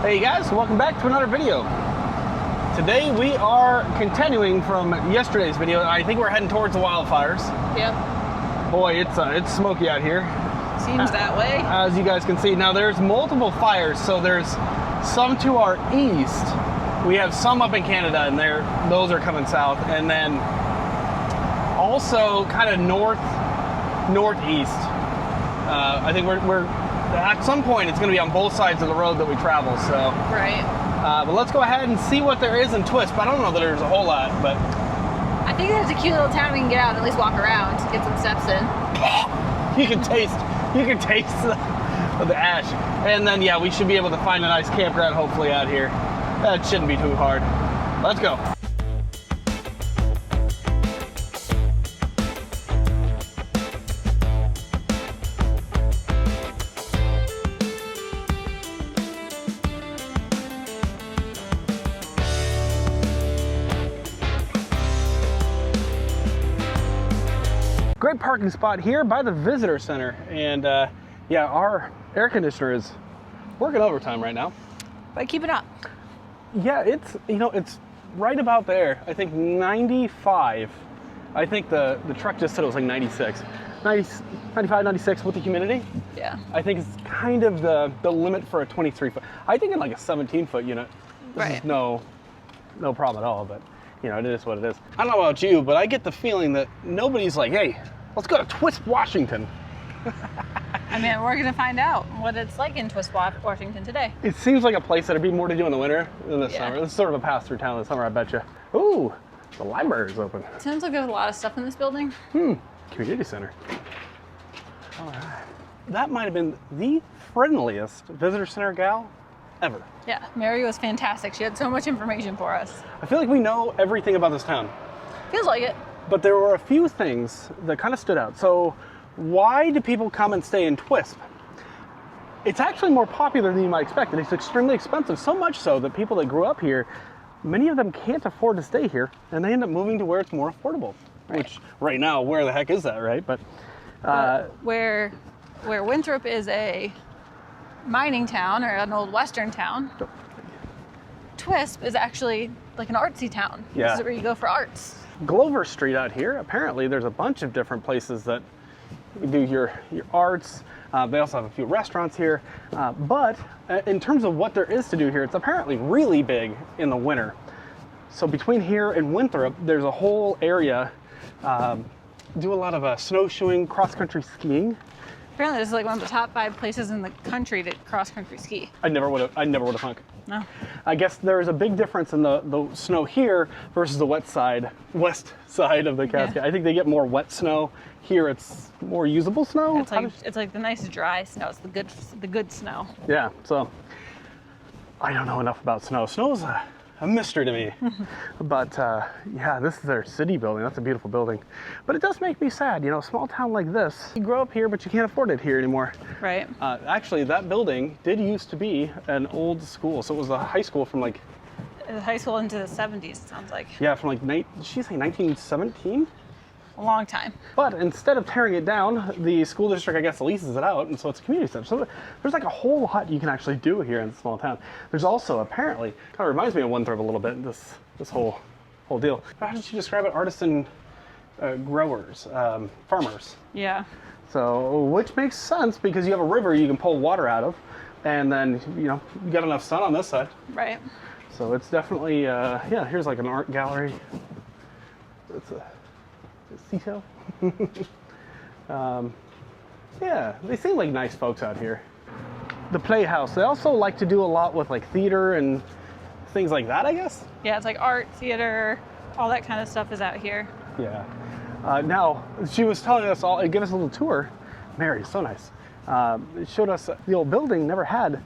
Hey guys, welcome back to another video. Today we are continuing from yesterday's video. I think we're heading towards the wildfires. Yep. Boy, it's smoky out here. Seems that way. As you guys can see, now there's multiple fires. So there's some to our east. We have some up in Canada, and those are coming south, and then also kind of northeast. I think we're at some point it's going to be on both sides of the road that we travel. So Right. but let's go ahead and see what there is in Twisp. I don't know that there's a whole lot, but I think there's a cute little town we can get out and at least walk around, get some steps in. you can taste the ash, and then yeah, we should be able to find a nice campground hopefully out here. That shouldn't be too hard. Let's go. Great parking spot here by the visitor center, and yeah, our air conditioner is working overtime right now. But keep it up. Yeah, it's it's right about there. I think 95. I think the truck just said it was like 96. 95, 96 with the humidity. Yeah. I think it's kind of the limit for a 23 foot. I think in like a 17 foot unit, this is no problem at all, but you know, it is what it is. I don't know about you, but I get the feeling that nobody's like, hey, let's go to Twisp, Washington. I mean, we're going to find out what it's like in Twisp, Washington today. It seems like a place that'd be more to do in the winter than the summer. It's sort of a pass-through town in the summer, I bet you. Ooh, the library's open. Sounds like there's a lot of stuff in this building. Community center. All right. That might have been the friendliest visitor center gal ever. Yeah, Mary was fantastic. She had so much information for us. I feel like we know everything about this town. Feels like it. But there were a few things that kind of stood out. So why do people come and stay in Twisp? It's actually more popular than you might expect, and it's extremely expensive, so much so that people that grew up here, many of them can't afford to stay here, and they end up moving to where it's more affordable. Right. Which right now, where the heck is that, right? But where Winthrop is a mining town or an old western town, Twisp is actually like an artsy town. Yeah. This is where you go for arts. Glover Street out here, apparently there's a bunch of different places that you do your arts. They also have a few restaurants here. But in terms of what there is to do here, it's apparently really big in the winter. So between here and Winthrop, there's a whole area. Do a lot of snowshoeing, cross-country skiing. Apparently this is like one of the top 5 places in the country to cross-country ski. I never would have thunk. No. I guess there's a big difference in the snow here versus the west side of the Cascade. Yeah. I think they get more wet snow. Here it's more usable snow. It's like the nice dry snow. It's the good snow. Yeah, so I don't know enough about snow. Snow is a mystery to me. But yeah, this is their city building. That's a beautiful building. But it does make me sad, you know, a small town like this. You grow up here, but you can't afford it here anymore. Right. Actually, that building did used to be an old school. So it was a high school from like... high school into the 70s, it sounds like. Yeah, from like, did she say 1917? A long time. But instead of tearing it down, the school district, I guess, leases it out, and so it's a community center. So there's like a whole lot you can actually do here in this small town. There's also, apparently, kind of reminds me of Winthrop a little bit, this whole deal. How did you describe it? Artisan growers, farmers. Yeah. So, which makes sense because you have a river you can pull water out of, and then, you know, you got enough sun on this side. Right. So it's definitely, yeah, here's like an art gallery. It's a seashell. Yeah, they seem like nice folks out here. The Playhouse, they also like to do a lot with like theater and things like that, I guess. Yeah, it's like art, theater, all that kind of stuff is out here. Yeah. Now, she was telling us all, give us a little tour. Mary, so nice. It showed us the old building never had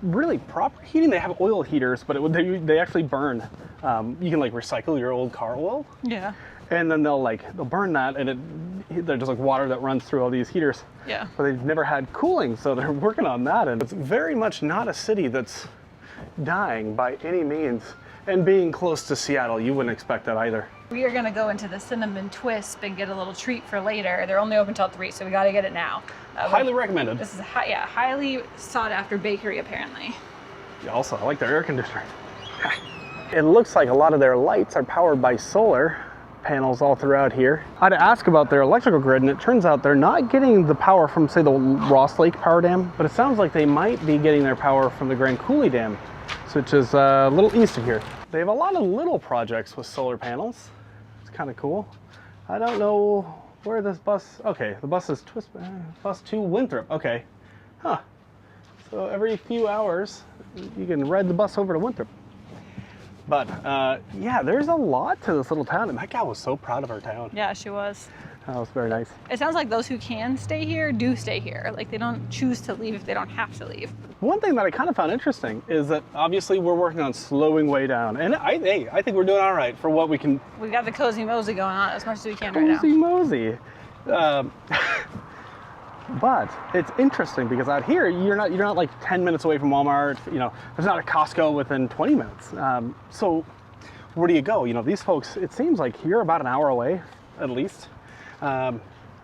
really proper heating. They have oil heaters, but they actually burn. You can like recycle your old car oil. Yeah. And then they'll burn that, and there's just like water that runs through all these heaters. Yeah. But they've never had cooling, so they're working on that. And it's very much not a city that's dying by any means. And being close to Seattle, you wouldn't expect that either. We are gonna go into the Cinnamon Twisp and get a little treat for later. They're only open till 3, so we gotta get it now. Highly recommended. This is a highly sought after bakery, apparently. Also, I like their air conditioner. It looks like a lot of their lights are powered by solar panels all throughout here. I had to ask about their electrical grid, and it turns out they're not getting the power from, say, the Ross Lake Power Dam, but it sounds like they might be getting their power from the Grand Coulee Dam, which is a little east of here. They have a lot of little projects with solar panels. It's kind of cool. I don't know where this bus, okay, the bus is Twisp, bus to Winthrop, okay. Huh. So every few hours, you can ride the bus over to Winthrop. But yeah, there's a lot to this little town, and that gal was so proud of her town. Yeah, she was. That was very nice. It sounds like those who can stay here do stay here. Like they don't choose to leave if they don't have to leave. One thing that I kind of found interesting is that obviously we're working on slowing way down, and I think we're doing all right for what we can. We got the cozy mosey going on as much as we can right now. Cozy mosey. But it's interesting because out here you're not like 10 minutes away from Walmart. You know, there's not a Costco within 20 minutes. So where do you go? You know, these folks. It seems like you're about an hour away, at least. Yeah,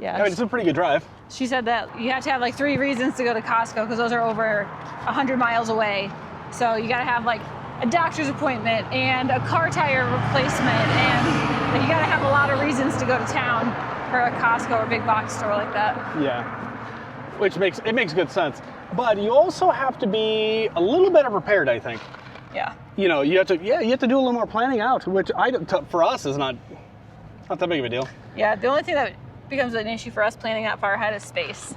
I mean, it's a pretty good drive. She said that you have to have like 3 reasons to go to Costco because those are over 100 miles away. So you got to have like a doctor's appointment and a car tire replacement, and like, you got to have a lot of reasons to go to town for a Costco or big box store like that. Yeah, which makes good sense. But you also have to be a little better prepared, I think. Yeah. You know, you have to do a little more planning out, which for us is not that big of a deal. Yeah, the only thing that becomes an issue for us planning that far ahead is space.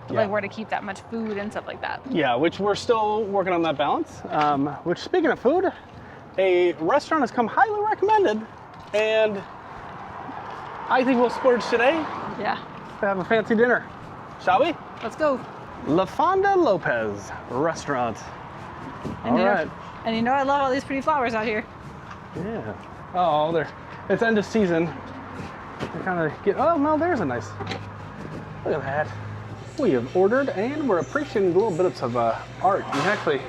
Yeah. Like where to keep that much food and stuff like that. Yeah, which we're still working on that balance. Which, speaking of food, a restaurant has come highly recommended, and I think we'll splurge today Yeah. to have a fancy dinner. Shall we? Let's go. La Fonda Lopez Restaurant. And All right. And you know I love all these pretty flowers out here. Yeah. Oh, it's end of season. We kind of get. Oh no, there's a nice. Look at that. We have ordered, and we're appreciating little bits of art. You can actually,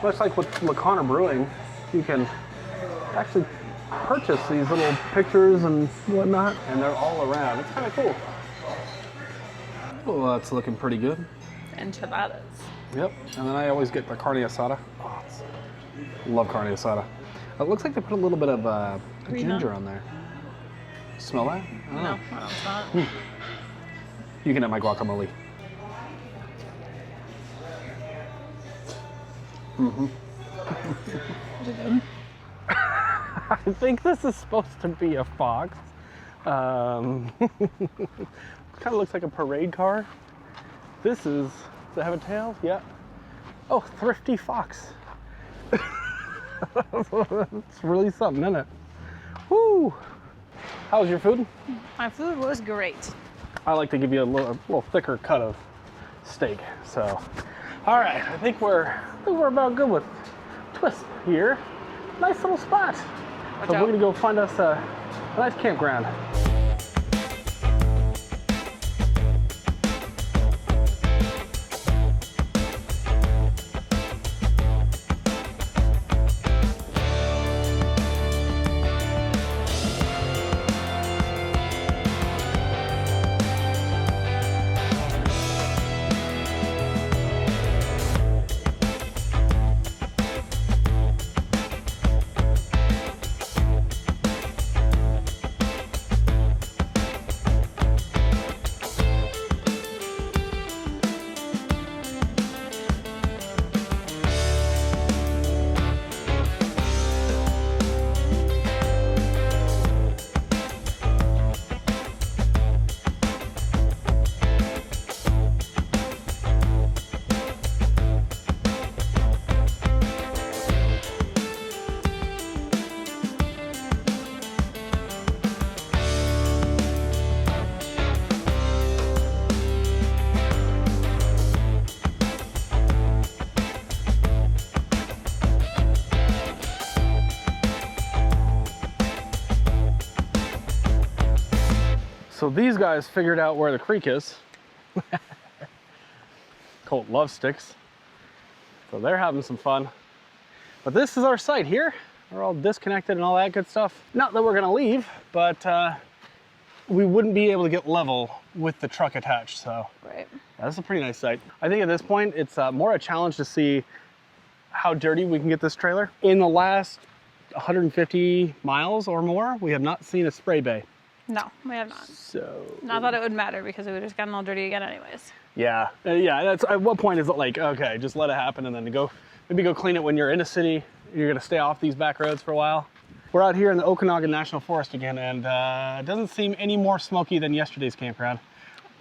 much like with LaConner Brewing, you can actually purchase these little pictures and whatnot, and they're all around. It's kind of cool. Oh, that's looking pretty good. Enchiladas. Yep. And then I always get the carne asada. Oh, love carne asada. It looks like they put a little bit of ginger on there. Smell that? I don't know. No, it's not. You can have my guacamole. Mm-hmm. Is it good? I think this is supposed to be a fox. Kind of looks like a parade car. Does it have a tail? Yeah. Oh, thrifty fox. It's really something, isn't it? Woo! How was your food? My food was great. I like to give you a little thicker cut of steak. So, all right, I think we're about good with Twisp here. Nice little spot. Watch So out. we're gonna go find us a nice campground. So these guys figured out where the creek is. Colt loves sticks. So they're having some fun. But this is our site here. We're all disconnected and all that good stuff. Not that we're gonna leave, but we wouldn't be able to get level with the truck attached, so. Right. Yeah, this is a pretty nice site. I think at this point, it's more a challenge to see how dirty we can get this trailer. In the last 150 miles or more, we have not seen a spray bay. No, we have not. So Not that it would matter because it would have just gotten all dirty again anyways. yeah, that's at what point is it like, okay, just let it happen and then maybe go clean it when you're in a city. You're gonna stay off these back roads for a while. We're out here in the Okanagan National Forest again, and it doesn't seem any more smoky than yesterday's campground.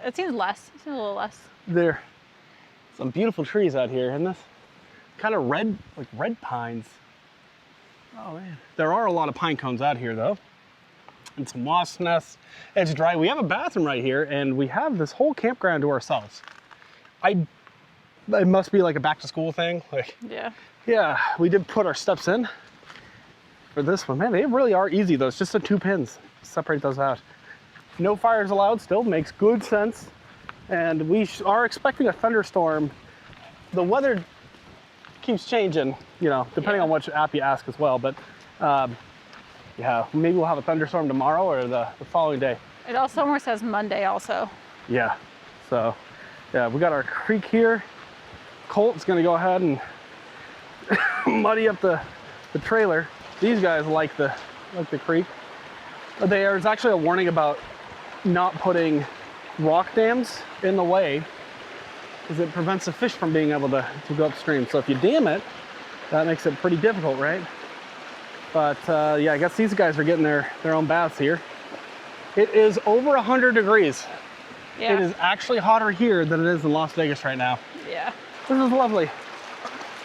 It seems less. It seems a little less. There are some beautiful trees out here, isn't this? Kind of red, like red pines. Oh man. There are a lot of pine cones out here though. And some wasp nests. It's dry. We have a bathroom right here, and we have this whole campground to ourselves. It must be like a back to school thing. Like, yeah, we did put our steps in for this one. Man, they really are easy though. It's just the 2 pins. Separate those out. No fires allowed still, makes good sense. And we are expecting a thunderstorm. The weather keeps changing, you know, depending on which app you ask as well. But yeah, maybe we'll have a thunderstorm tomorrow or the following day. It also somewhere says Monday also. Yeah, so yeah, we got our creek here. Colt's gonna go ahead and muddy up the trailer. These guys like the creek. There's actually a warning about not putting rock dams in the way because it prevents the fish from being able to go upstream. So if you dam it, that makes it pretty difficult, right? But yeah, I guess these guys are getting their own baths here. It is over 100 degrees. Yeah. It is actually hotter here than it is in Las Vegas right now. Yeah. This is lovely.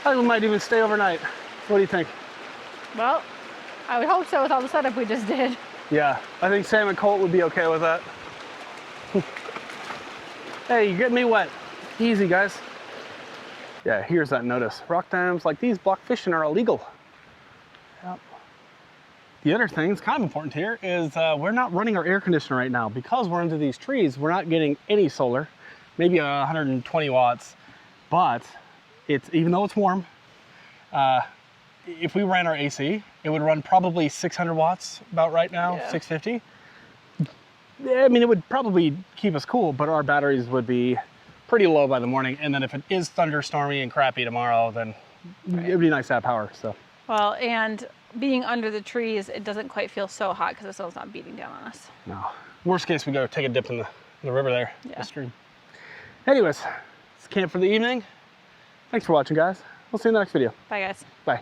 I might even stay overnight. What do you think? Well, I would hope so with all the setup we just did. Yeah, I think Sam and Colt would be okay with that. Hey, you're getting me wet. Easy, guys. Yeah, here's that notice. Rock dams like these block fishing are illegal. Yep. The other thing that's kind of important here is we're not running our air conditioner right now. Because we're under these trees, we're not getting any solar, maybe 120 watts. But even though it's warm, if we ran our AC, it would run probably 600 watts about right now, 650. I mean, it would probably keep us cool, but our batteries would be pretty low by the morning. And then if it is thunderstormy and crappy tomorrow, then it'd be nice to have power. So. Well, and being under the trees, it doesn't quite feel so hot because the sun's not beating down on us. No. Worst case, we go take a dip in the river there, the stream. Anyways, it's camp for the evening. Thanks for watching, guys. We'll see you in the next video. Bye, guys. Bye.